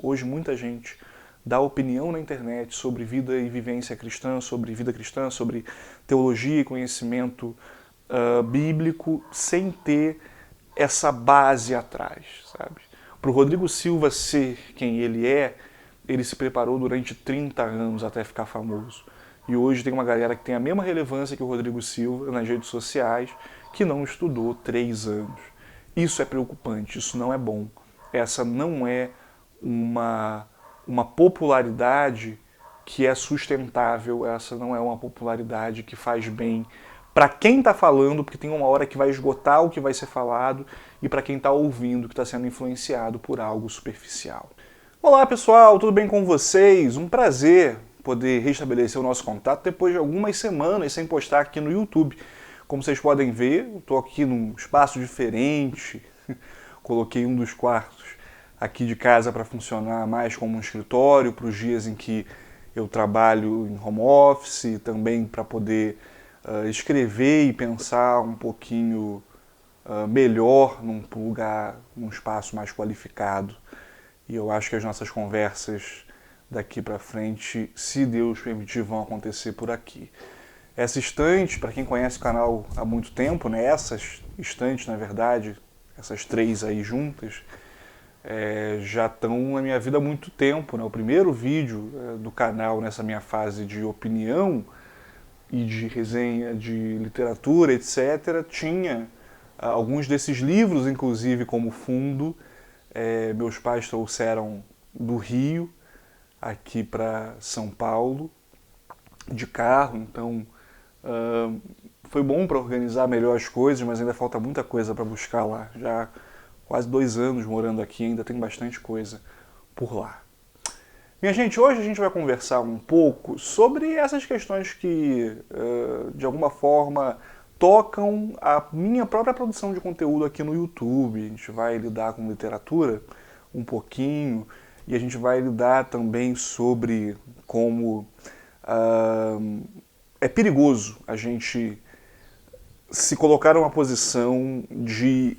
Hoje muita gente dá opinião na internet sobre vida e vivência cristã, sobre vida cristã, sobre teologia e conhecimento bíblico, sem ter essa base atrás, sabe? Para o Rodrigo Silva ser quem ele se preparou durante 30 anos até ficar famoso. E hoje tem uma galera que tem a mesma relevância que o Rodrigo Silva nas redes sociais, que não estudou 3 anos. Isso é preocupante, isso não é bom. Essa não é uma popularidade que é sustentável, essa não é uma popularidade que faz bem para quem está falando, porque tem uma hora que vai esgotar o que vai ser falado, e para quem está ouvindo, que está sendo influenciado por algo superficial. Olá pessoal, tudo bem com vocês? Um prazer poder restabelecer o nosso contato depois de algumas semanas sem postar aqui no YouTube. Como vocês podem ver, eu estou aqui num espaço diferente, coloquei um dos quartos aqui de casa para funcionar mais como um escritório, para os dias em que eu trabalho em home office, também para poder escrever e pensar um pouquinho melhor num lugar, num espaço mais qualificado. E eu acho que as nossas conversas daqui para frente, se Deus permitir, vão acontecer por aqui. Essa estante, para quem conhece o canal há muito tempo, né, essas estantes, na verdade, essas 3 aí juntas, já estão na minha vida há muito tempo, né? O primeiro vídeo do canal nessa minha fase de opinião e de resenha de literatura, etc., tinha alguns desses livros, inclusive, como fundo. Meus pais trouxeram do Rio aqui para São Paulo de carro, então foi bom para organizar melhor as coisas, mas ainda falta muita coisa para buscar lá. Já quase 2 anos morando aqui, ainda tem bastante coisa por lá. Minha gente, hoje a gente vai conversar um pouco sobre essas questões que, de alguma forma, tocam a minha própria produção de conteúdo aqui no YouTube. A gente vai lidar com literatura um pouquinho e a gente vai lidar também sobre como é perigoso a gente se colocar numa posição de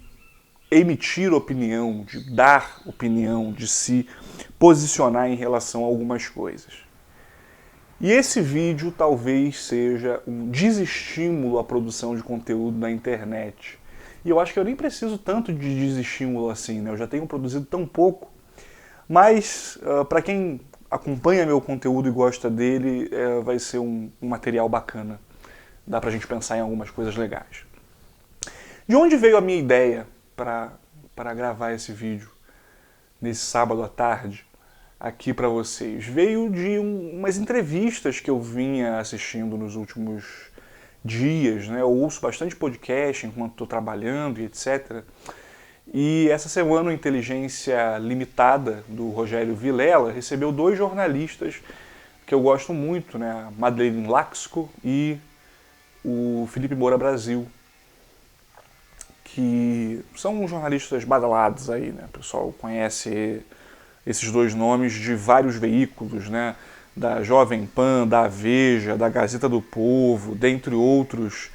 emitir opinião, de dar opinião, de se posicionar em relação a algumas coisas. E esse vídeo talvez seja um desestímulo à produção de conteúdo na internet. E eu acho que eu nem preciso tanto de desestímulo assim, né? Eu já tenho produzido tão pouco. Mas, para quem acompanha meu conteúdo e gosta dele, vai ser um material bacana. Dá pra gente pensar em algumas coisas legais. De onde veio a minha ideia para gravar esse vídeo nesse sábado à tarde aqui para vocês? Veio de umas entrevistas que eu vinha assistindo nos últimos dias, né? Eu ouço bastante podcast enquanto estou trabalhando e etc. E essa semana o Inteligência Limitada, do Rogério Vilela, recebeu 2 jornalistas que eu gosto muito, né? A Madeleine Laxco e o Felipe Moura Brasil, que são jornalistas badalados aí, né? O pessoal conhece esses 2 nomes de vários veículos, né? Da Jovem Pan, da Veja, da Gazeta do Povo, dentre outros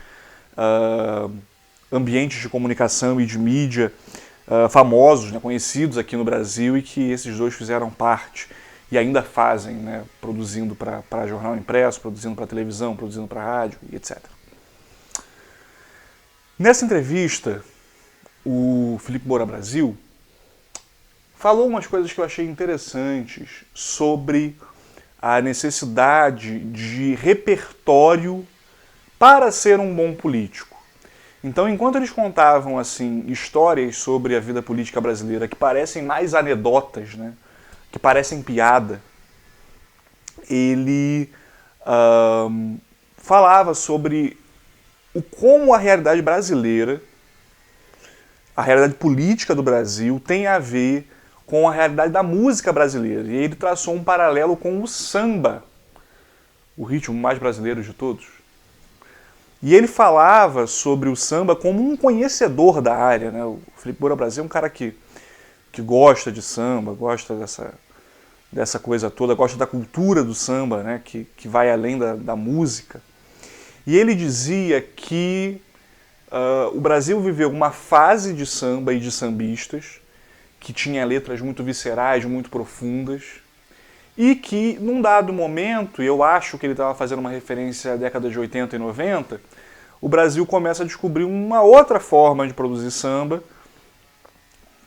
ambientes de comunicação e de mídia famosos, né? Conhecidos aqui no Brasil, e que esses 2 fizeram parte e ainda fazem, né? Produzindo para jornal impresso, produzindo para televisão, produzindo para rádio e etc. Nessa entrevista, o Felipe Moura Brasil falou umas coisas que eu achei interessantes sobre a necessidade de repertório para ser um bom político. Então, enquanto eles contavam assim histórias sobre a vida política brasileira que parecem mais anedotas, né, que parecem piada, ele falava sobre como a realidade brasileira, a realidade política do Brasil, tem a ver com a realidade da música brasileira. E ele traçou um paralelo com o samba, o ritmo mais brasileiro de todos. E ele falava sobre o samba como um conhecedor da área, né? O Felipe Moura Brasil é um cara que gosta de samba, gosta dessa coisa toda, gosta da cultura do samba, né? Que vai além da música. E ele dizia que o Brasil viveu uma fase de samba e de sambistas que tinha letras muito viscerais, muito profundas, e que, num dado momento, e eu acho que ele estava fazendo uma referência à década de 80 e 90, o Brasil começa a descobrir uma outra forma de produzir samba,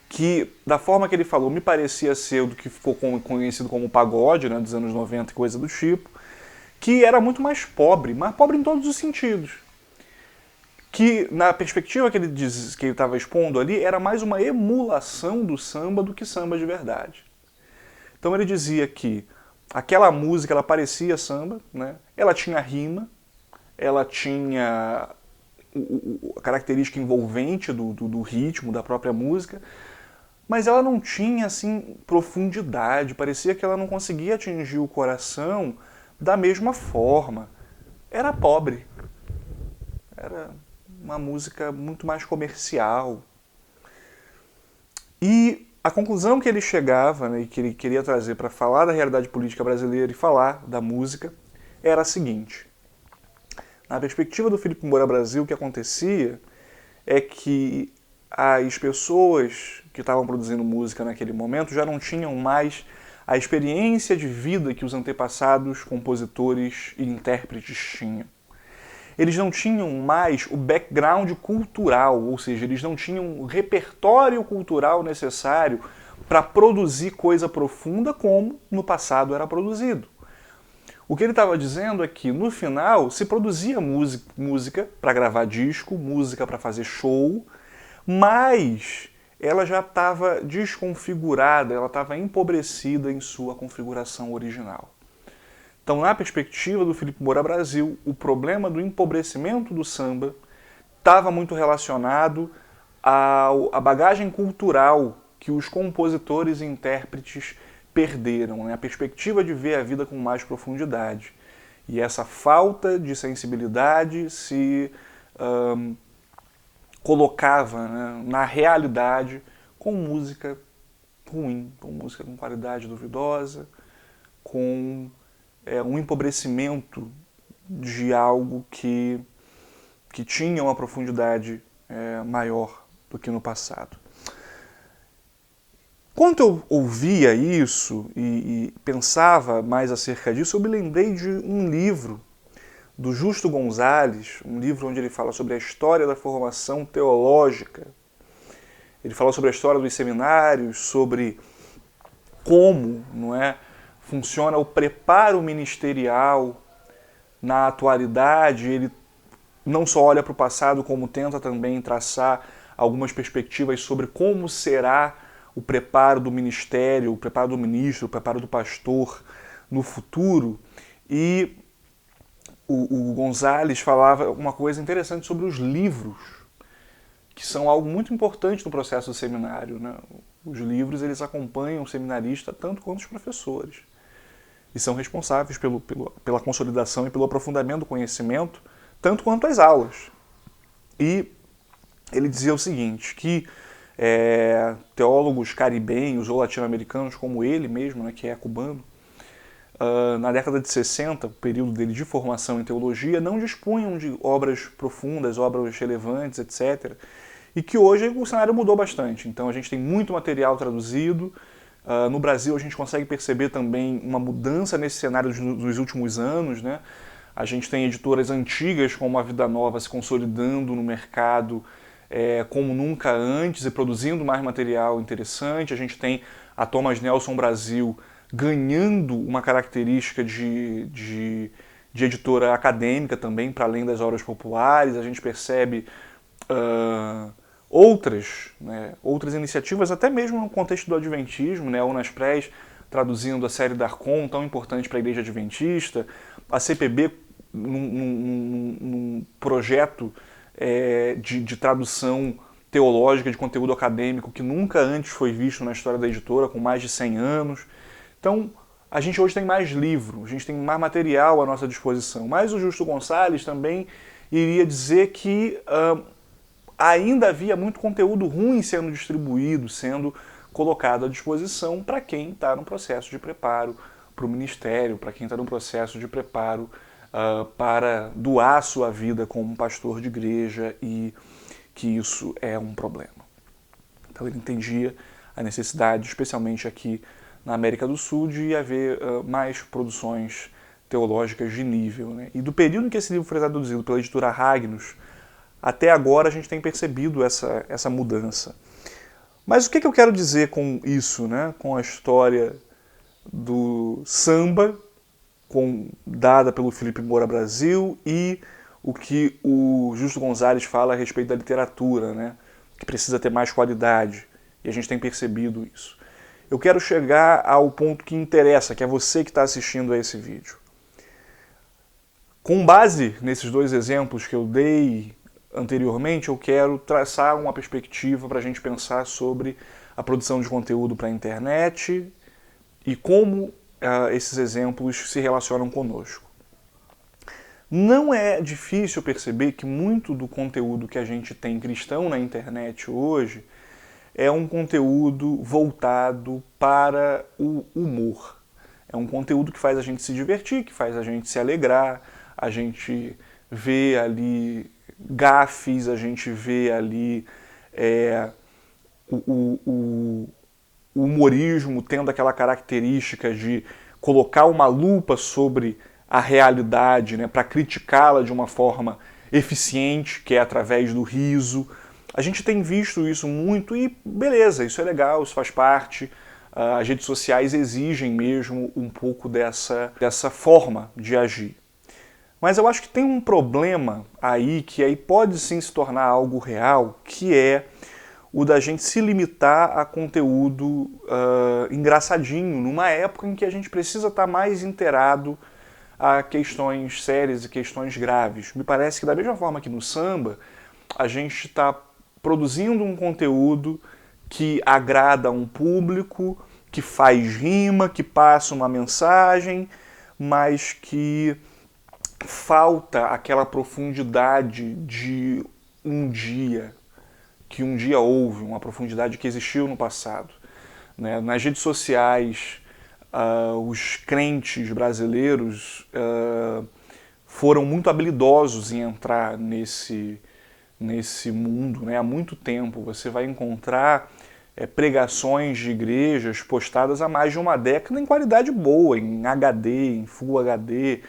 que, da forma que ele falou, me parecia ser o que ficou conhecido como pagode, né, dos anos 90 e coisa do tipo, que era muito mais pobre em todos os sentidos. Que, na perspectiva que ele estava expondo ali, era mais uma emulação do samba do que samba de verdade. Então ele dizia que aquela música, ela parecia samba, né? Ela tinha rima, ela tinha a característica envolvente do ritmo, da própria música, mas ela não tinha, assim, profundidade, parecia que ela não conseguia atingir o coração da mesma forma. Era pobre. Era uma música muito mais comercial. E a conclusão que ele chegava, né, e que ele queria trazer para falar da realidade política brasileira e falar da música, era a seguinte. Na perspectiva do Felipe Moura Brasil, o que acontecia é que as pessoas que estavam produzindo música naquele momento já não tinham mais a experiência de vida que os antepassados compositores e intérpretes tinham. Eles não tinham mais o background cultural, ou seja, eles não tinham o repertório cultural necessário para produzir coisa profunda como no passado era produzido. O que ele estava dizendo é que, no final, se produzia música para gravar disco, música para fazer show, mas ela já estava desconfigurada, ela estava empobrecida em sua configuração original. Então, na perspectiva do Felipe Moura Brasil, o problema do empobrecimento do samba estava muito relacionado à bagagem cultural que os compositores e intérpretes perderam, né? A perspectiva de ver a vida com mais profundidade. E essa falta de sensibilidade se colocava, né, na realidade com música ruim, com música com qualidade duvidosa, com um empobrecimento de algo que tinha uma profundidade maior do que no passado. Quando eu ouvia isso e pensava mais acerca disso, eu me lembrei de um livro do Justo Gonzalez, um livro onde ele fala sobre a história da formação teológica. Ele fala sobre a história dos seminários, sobre como, não é, funciona o preparo ministerial na atualidade. Ele não só olha para o passado, como tenta também traçar algumas perspectivas sobre como será o preparo do ministério, o preparo do ministro, o preparo do pastor no futuro. E o Gonzalez falava uma coisa interessante sobre os livros, que são algo muito importante no processo do seminário, né? Os livros, eles acompanham o seminarista tanto quanto os professores. E são responsáveis pela consolidação e pelo aprofundamento do conhecimento, tanto quanto as aulas. E ele dizia o seguinte, que teólogos caribenhos ou latino-americanos, como ele mesmo, né, que é cubano, na década de 60, o período dele de formação em teologia, não dispunham de obras profundas, obras relevantes, etc. E que hoje o cenário mudou bastante. Então a gente tem muito material traduzido. No Brasil a gente consegue perceber também uma mudança nesse cenário nos últimos anos, né? A gente tem editoras antigas como a Vida Nova se consolidando no mercado como nunca antes e produzindo mais material interessante. A gente tem a Thomas Nelson Brasil ganhando uma característica de editora acadêmica também, para além das obras populares. A gente percebe outras iniciativas, até mesmo no contexto do adventismo, né? A Unaspres traduzindo a série Darcon, tão importante para a Igreja Adventista, a CPB num projeto de tradução teológica, de conteúdo acadêmico, que nunca antes foi visto na história da editora, com mais de 100 anos. Então, a gente hoje tem mais livro, a gente tem mais material à nossa disposição. Mas o Justo Gonzalez também iria dizer que ainda havia muito conteúdo ruim sendo distribuído, sendo colocado à disposição para quem está no processo de preparo para o ministério, para quem está no processo de preparo para doar sua vida como pastor de igreja, e que isso é um problema. Então ele entendia a necessidade, especialmente aqui na América do Sul, de haver mais produções teológicas de nível, né? E do período em que esse livro foi traduzido pela editora Ragnos, até agora a gente tem percebido essa mudança. Mas o que eu quero dizer com isso, né? Com a história do samba, dada pelo Felipe Moura Brasil, e o que o Justo Gonzalez fala a respeito da literatura, né? Que precisa ter mais qualidade, e a gente tem percebido isso. Eu quero chegar ao ponto que interessa, que é você que está assistindo a esse vídeo. Com base nesses dois exemplos que eu dei anteriormente, eu quero traçar uma perspectiva para a gente pensar sobre a produção de conteúdo para a internet e como esses exemplos se relacionam conosco. Não é difícil perceber que muito do conteúdo que a gente tem cristão na internet hoje é um conteúdo voltado para o humor. É um conteúdo que faz a gente se divertir, que faz a gente se alegrar, a gente vê ali gafes, a gente vê ali o humorismo tendo aquela característica de colocar uma lupa sobre a realidade, né, para criticá-la de uma forma eficiente, que é através do riso. A gente tem visto isso muito e beleza, isso é legal, isso faz parte. As redes sociais exigem mesmo um pouco dessa forma de agir. Mas eu acho que tem um problema aí, que aí pode sim se tornar algo real, que é o da gente se limitar a conteúdo engraçadinho, numa época em que a gente precisa estar mais inteirado a questões sérias e questões graves. Me parece que da mesma forma que no samba, a gente está produzindo um conteúdo que agrada a um público, que faz rima, que passa uma mensagem, mas que falta aquela profundidade de um dia, que um dia houve, uma profundidade que existiu no passado. Né? Nas redes sociais, os crentes brasileiros foram muito habilidosos em entrar nesse mundo, né? Há muito tempo. Você vai encontrar pregações de igrejas postadas há mais de uma década em qualidade boa, em HD, em Full HD.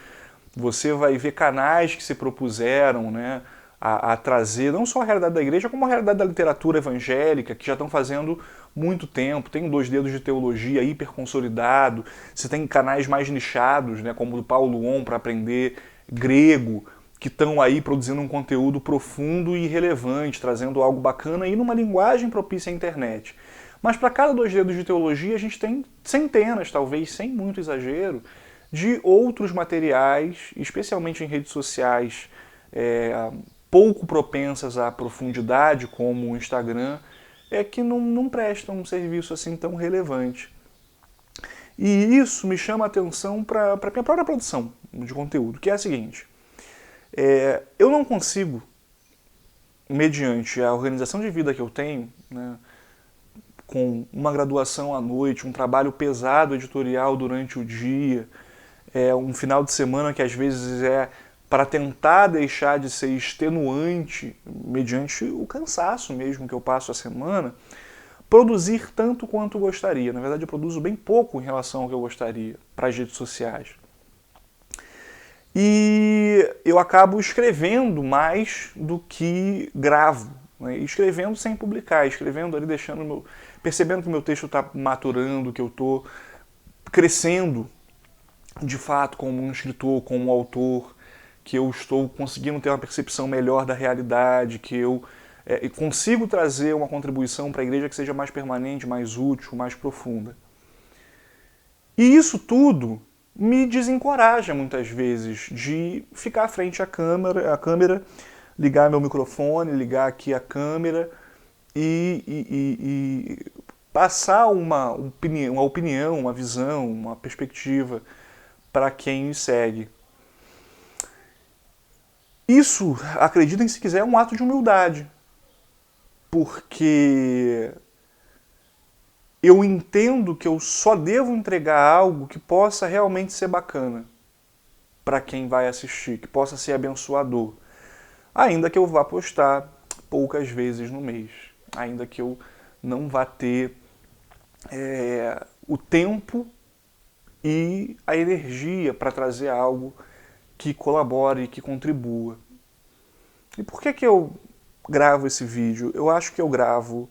Você vai ver canais que se propuseram, né, a trazer não só a realidade da igreja, como a realidade da literatura evangélica, que já estão fazendo muito tempo. Tem o 2 Dedos de Teologia hiper consolidado, você tem canais mais nichados, né, como o do Paulo On para aprender grego, que estão aí produzindo um conteúdo profundo e relevante, trazendo algo bacana e numa linguagem propícia à internet. Mas para cada 2 Dedos de Teologia a gente tem centenas, talvez sem muito exagero, de outros materiais, especialmente em redes sociais pouco propensas à profundidade, como o Instagram, que não prestam um serviço assim tão relevante. E isso me chama a atenção para a minha própria produção de conteúdo, que é a seguinte: eu não consigo, mediante a organização de vida que eu tenho, né, com uma graduação à noite, um trabalho pesado editorial durante o dia, um final de semana que às vezes para tentar deixar de ser extenuante, mediante o cansaço mesmo que eu passo a semana, produzir tanto quanto gostaria. Na verdade, eu produzo bem pouco em relação ao que eu gostaria para as redes sociais. E eu acabo escrevendo mais do que gravo, né? Escrevendo sem publicar, escrevendo ali, percebendo que o meu texto está maturando, que eu estou crescendo de fato como um escritor, como um autor, que eu estou conseguindo ter uma percepção melhor da realidade, que eu consigo trazer uma contribuição para a igreja que seja mais permanente, mais útil, mais profunda. E isso tudo me desencoraja muitas vezes de ficar à frente à câmera, ligar meu microfone, ligar aqui a câmera e passar uma opinião, uma visão, uma perspectiva para quem me segue. Isso, acreditem se quiser, é um ato de humildade, porque eu entendo que eu só devo entregar algo que possa realmente ser bacana para quem vai assistir, que possa ser abençoador, ainda que eu vá postar poucas vezes no mês, ainda que eu não vá ter o tempo e a energia para trazer algo que colabore, que contribua. E por que eu gravo esse vídeo? Eu acho que eu gravo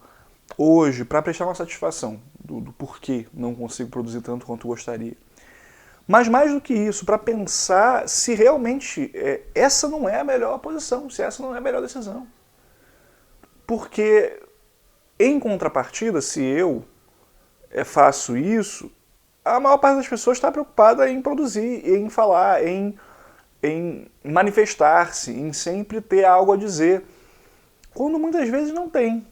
hoje para prestar uma satisfação do porquê não consigo produzir tanto quanto gostaria. Mas mais do que isso, para pensar se realmente essa não é a melhor posição, se essa não é a melhor decisão. Porque, em contrapartida, se eu faço isso, a maior parte das pessoas está preocupada em produzir, em falar, em manifestar-se, em sempre ter algo a dizer, quando muitas vezes não tem.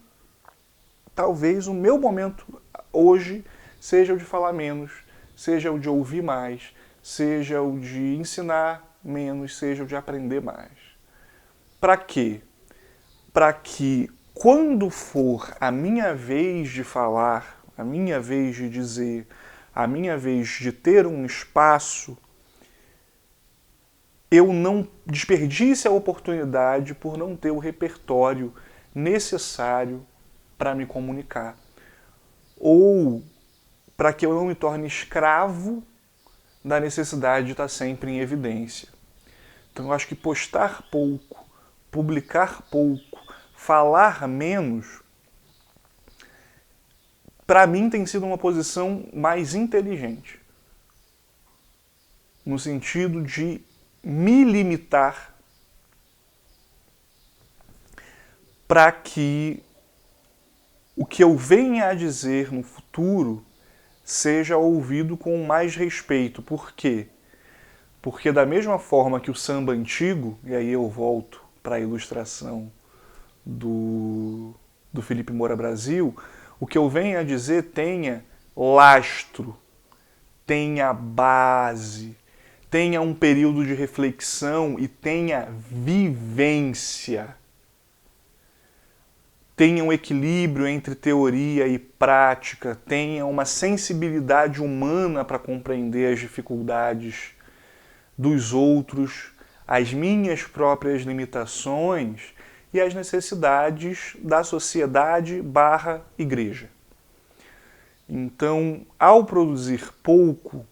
Talvez o meu momento hoje seja o de falar menos, seja o de ouvir mais, seja o de ensinar menos, seja o de aprender mais. Para quê? Para que quando for a minha vez de falar, a minha vez de dizer, a minha vez de ter um espaço, eu não desperdice a oportunidade por não ter o repertório necessário para me comunicar. Ou para que eu não me torne escravo da necessidade de estar sempre em evidência. Então eu acho que postar pouco, publicar pouco, falar menos, para mim tem sido uma posição mais inteligente. No sentido de me limitar para que o que eu venha a dizer no futuro seja ouvido com mais respeito. Por quê? Porque da mesma forma que o samba antigo, e aí eu volto para a ilustração do Felipe Moura Brasil, o que eu venho a dizer tenha lastro, tenha base, tenha um período de reflexão e tenha vivência. Tenha um equilíbrio entre teoria e prática, tenha uma sensibilidade humana para compreender as dificuldades dos outros, as minhas próprias limitações e as necessidades da sociedade / igreja. Então, ao produzir pouco,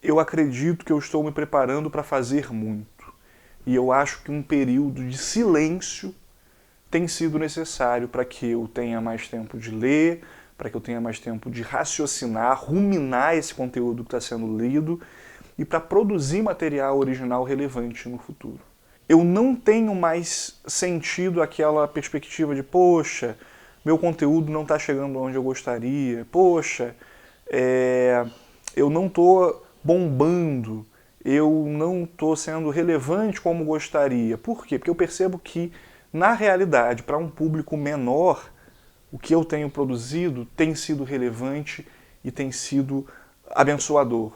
eu acredito que eu estou me preparando para fazer muito. E eu acho que um período de silêncio tem sido necessário para que eu tenha mais tempo de ler, para que eu tenha mais tempo de raciocinar, ruminar esse conteúdo que está sendo lido e para produzir material original relevante no futuro. Eu não tenho mais sentido aquela perspectiva de, poxa, meu conteúdo não está chegando onde eu gostaria, poxa, eu não estou bombando, eu não estou sendo relevante como gostaria. Por quê? Porque eu percebo que, na realidade, para um público menor, o que eu tenho produzido tem sido relevante e tem sido abençoador.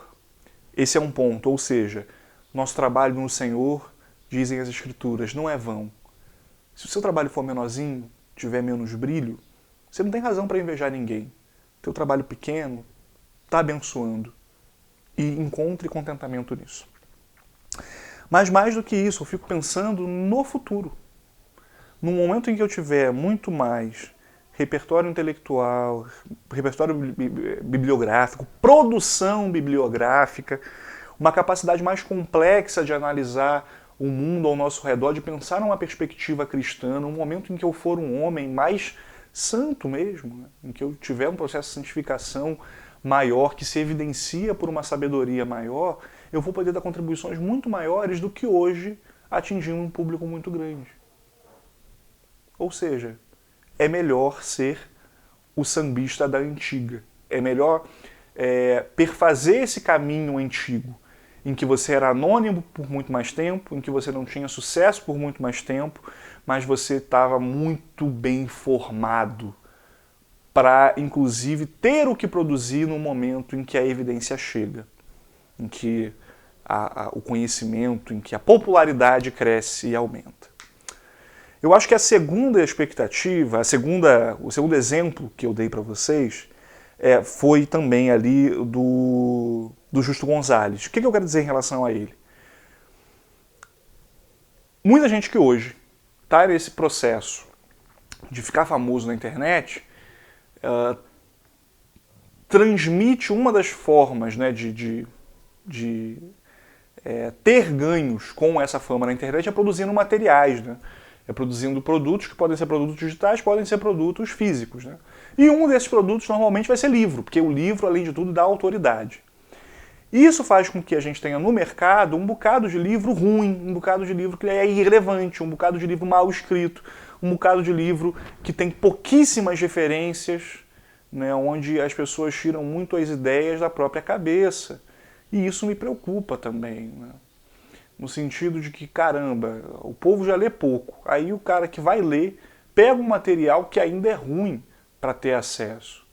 Esse é um ponto, ou seja, nosso trabalho no Senhor, dizem as Escrituras, não é vão. Se o seu trabalho for menorzinho, tiver menos brilho, você não tem razão para invejar ninguém. Teu trabalho pequeno está abençoando. E encontre contentamento nisso. Mas mais do que isso, eu fico pensando no futuro. No momento em que eu tiver muito mais repertório intelectual, repertório bibliográfico, produção bibliográfica, uma capacidade mais complexa de analisar o mundo ao nosso redor, de pensar numa perspectiva cristã, no momento em que eu for um homem mais santo mesmo, né? Em que eu tiver um processo de santificação maior, que se evidencia por uma sabedoria maior, eu vou poder dar contribuições muito maiores do que hoje, atingindo um público muito grande. Ou seja, é melhor ser o sambista da antiga. É melhor perfazer esse caminho antigo, em que você era anônimo por muito mais tempo, em que você não tinha sucesso por muito mais tempo, mas você estava muito bem formado para, inclusive, ter o que produzir no momento em que a evidência chega, em que o conhecimento, em que a popularidade cresce e aumenta. Eu acho que a segunda expectativa, o segundo exemplo que eu dei para vocês, foi também ali do Justo Gonzalez. O que eu quero dizer em relação a ele? Muita gente que hoje está nesse processo de ficar famoso na internet transmite uma das formas, né, ter ganhos com essa fama na internet é produzindo materiais, né? É produzindo produtos que podem ser produtos digitais, podem ser produtos físicos, né? E um desses produtos normalmente vai ser livro, porque o livro, além de tudo, dá autoridade. E isso faz com que a gente tenha no mercado um bocado de livro ruim, um bocado de livro que é irrelevante, um bocado de livro mal escrito, um bocado de livro que tem pouquíssimas referências, né, onde as pessoas tiram muito as ideias da própria cabeça. E isso me preocupa também, né? No sentido de que, caramba, o povo já lê pouco. Aí o cara que vai ler pega um material que ainda é ruim para ter acesso.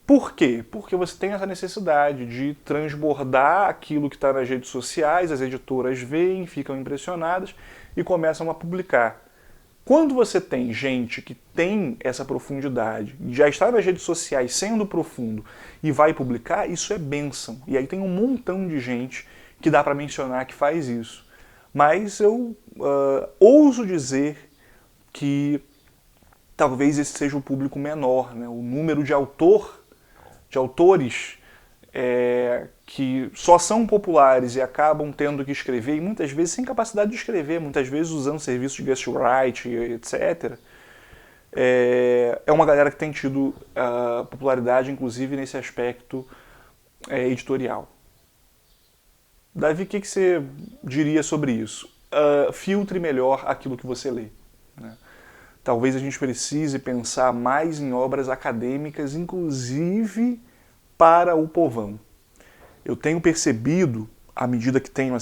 Por quê? Porque você tem essa necessidade de transbordar aquilo que está nas redes sociais, as editoras veem, ficam impressionadas e começam a publicar. Quando você tem gente que tem essa profundidade, já está nas redes sociais sendo profundo e vai publicar, isso é bênção. E aí tem um montão de gente que dá para mencionar que faz isso. Mas eu ouso dizer que talvez esse seja o público menor, né? O número de autores que só são populares e acabam tendo que escrever, e muitas vezes sem capacidade de escrever, muitas vezes usando serviços de ghostwriting, etc. É uma galera que tem tido popularidade, inclusive nesse aspecto editorial. Davi, o que você diria sobre isso? Filtre melhor aquilo que você lê, né? Talvez a gente precise pensar mais em obras acadêmicas, inclusive para o povão. Eu tenho percebido, à medida que tenho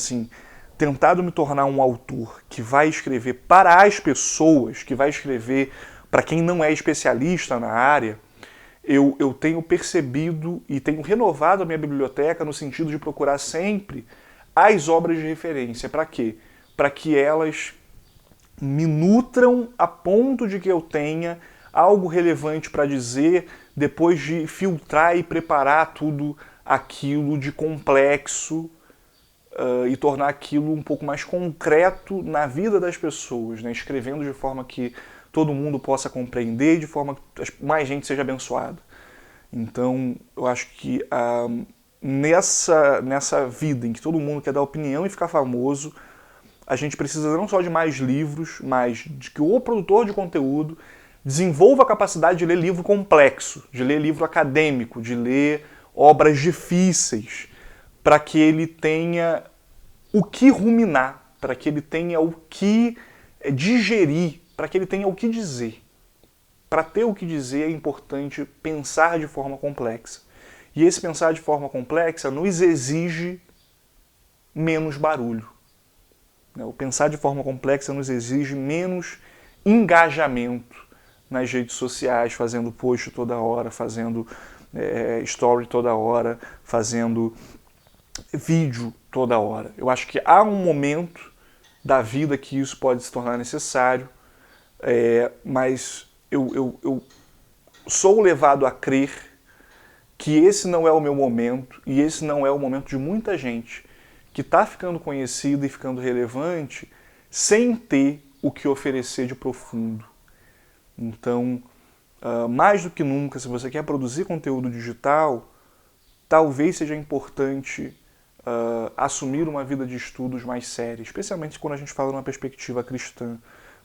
tentado me tornar um autor que vai escrever para as pessoas, que vai escrever para quem não é especialista na área, eu tenho percebido e tenho renovado a minha biblioteca no sentido de procurar sempre as obras de referência. Para quê? Para que elas me nutram a ponto de que eu tenha algo relevante para dizer depois de filtrar e preparar tudo aquilo de complexo e tornar aquilo um pouco mais concreto na vida das pessoas, né? Escrevendo de forma que todo mundo possa compreender, de forma que mais gente seja abençoada. Então, eu acho que nessa vida em que todo mundo quer dar opinião e ficar famoso, a gente precisa não só de mais livros, mas de que o produtor de conteúdo desenvolva a capacidade de ler livro complexo, de ler livro acadêmico, de ler obras difíceis, para que ele tenha o que ruminar, para que ele tenha o que digerir, para que ele tenha o que dizer. Para ter o que dizer é importante pensar de forma complexa. E esse pensar de forma complexa nos exige menos barulho. O pensar de forma complexa nos exige menos engajamento nas redes sociais, fazendo post toda hora, fazendo story toda hora, fazendo vídeo toda hora. Eu acho que há um momento da vida que isso pode se tornar necessário, mas eu sou levado a crer que esse não é o meu momento, e esse não é o momento de muita gente que está ficando conhecida e ficando relevante sem ter o que oferecer de profundo. Então, mais do que nunca, se você quer produzir conteúdo digital, talvez seja importante assumir uma vida de estudos mais séria, especialmente quando a gente fala numa perspectiva cristã.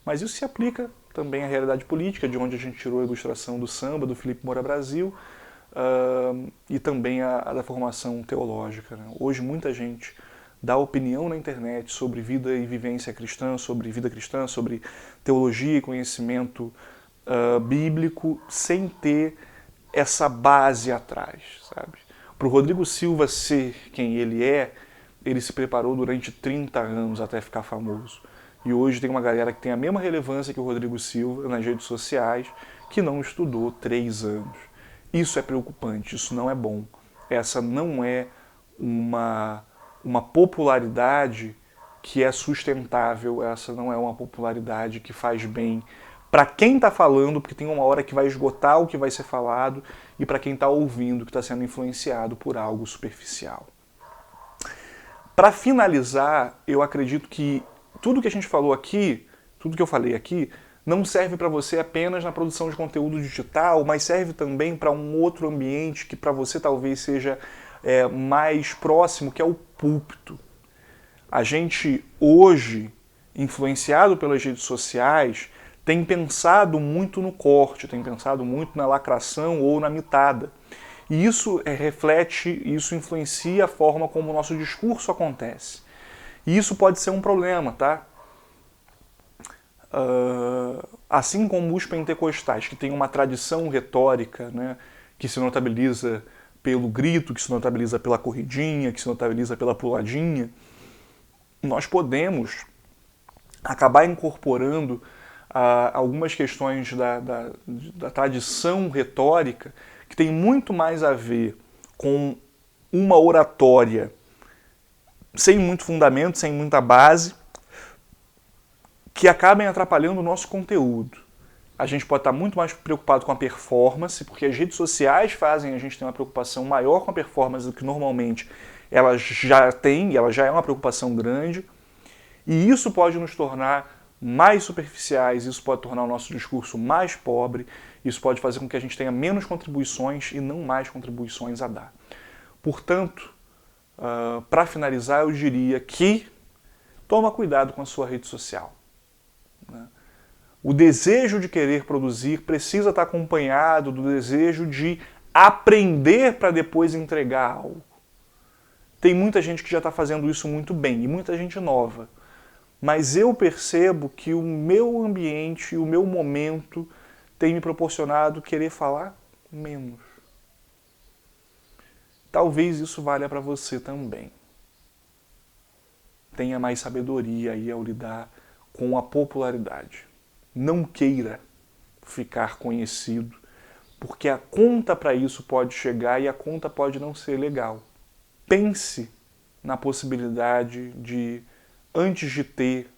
Mas isso se aplica também à realidade política, de onde a gente tirou a ilustração do samba, do Felipe Moura Brasil, e também a da formação teológica, né? Hoje muita gente dá opinião na internet sobre vida e vivência cristã, sobre vida cristã, sobre teologia e conhecimento bíblico, sem ter essa base atrás, sabe? Para o Rodrigo Silva ser quem ele se preparou durante 30 anos até ficar famoso. E hoje tem uma galera que tem a mesma relevância que o Rodrigo Silva nas redes sociais, que não estudou 3 anos. Isso é preocupante, isso não é bom. Essa não é uma popularidade que é sustentável, essa não é uma popularidade que faz bem para quem está falando, porque tem uma hora que vai esgotar o que vai ser falado, e para quem está ouvindo, que está sendo influenciado por algo superficial. Para finalizar, eu acredito que tudo que a gente falou aqui, tudo que eu falei aqui, não serve para você apenas na produção de conteúdo digital, mas serve também para um outro ambiente que para você talvez seja mais próximo, que é o púlpito. A gente hoje, influenciado pelas redes sociais, tem pensado muito no corte, tem pensado muito na lacração ou na mitada. E isso reflete, isso influencia a forma como o nosso discurso acontece. E isso pode ser um problema, tá? Assim como os pentecostais, que têm uma tradição retórica, né, que se notabiliza pelo grito, que se notabiliza pela corridinha, que se notabiliza pela puladinha, nós podemos acabar incorporando algumas questões da tradição retórica que tem muito mais a ver com uma oratória sem muito fundamento, sem muita base, que acabem atrapalhando o nosso conteúdo. A gente pode estar muito mais preocupado com a performance, porque as redes sociais fazem a gente ter uma preocupação maior com a performance do que normalmente ela já tem, ela já é uma preocupação grande, e isso pode nos tornar mais superficiais, isso pode tornar o nosso discurso mais pobre, isso pode fazer com que a gente tenha menos contribuições e não mais contribuições a dar. Portanto, para finalizar, eu diria que toma cuidado com a sua rede social. O desejo de querer produzir precisa estar acompanhado do desejo de aprender para depois entregar algo. Tem muita gente que já está fazendo isso muito bem, e muita gente nova. Mas eu percebo que o meu ambiente, o meu momento tem me proporcionado querer falar menos. Talvez isso valha para você também. Tenha mais sabedoria aí ao lidar com a popularidade. Não queira ficar conhecido, porque a conta para isso pode chegar e a conta pode não ser legal. Pense na possibilidade de, antes de ter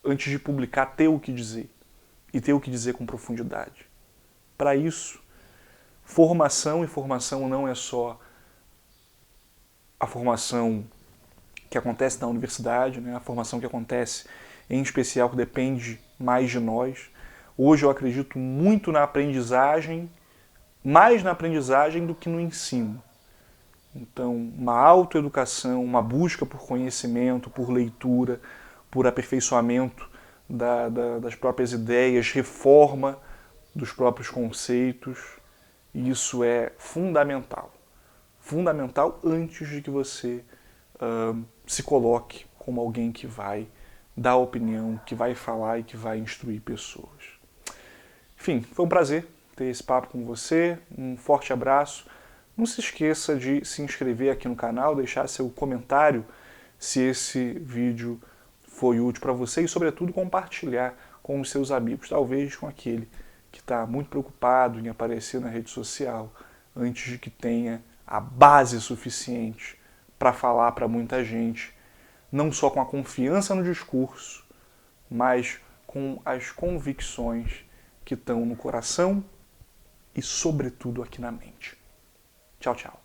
antes de publicar, ter o que dizer. E ter o que dizer com profundidade. Para isso, formação, e formação não é só a formação que acontece na universidade, né? A formação que acontece, em especial, que depende mais de nós. Hoje eu acredito muito na aprendizagem, mais na aprendizagem do que no ensino. Então, uma autoeducação, uma busca por conhecimento, por leitura, por aperfeiçoamento das próprias ideias, reforma dos próprios conceitos, isso é fundamental. Fundamental antes de que você se coloque como alguém que vai dar opinião, que vai falar e que vai instruir pessoas. Enfim, foi um prazer ter esse papo com você, um forte abraço. Não se esqueça de se inscrever aqui no canal, deixar seu comentário se esse vídeo foi útil para você e, sobretudo, compartilhar com os seus amigos, talvez com aquele que está muito preocupado em aparecer na rede social antes de que tenha a base suficiente para falar para muita gente, não só com a confiança no discurso, mas com as convicções que estão no coração e, sobretudo, aqui na mente. Tchau, tchau.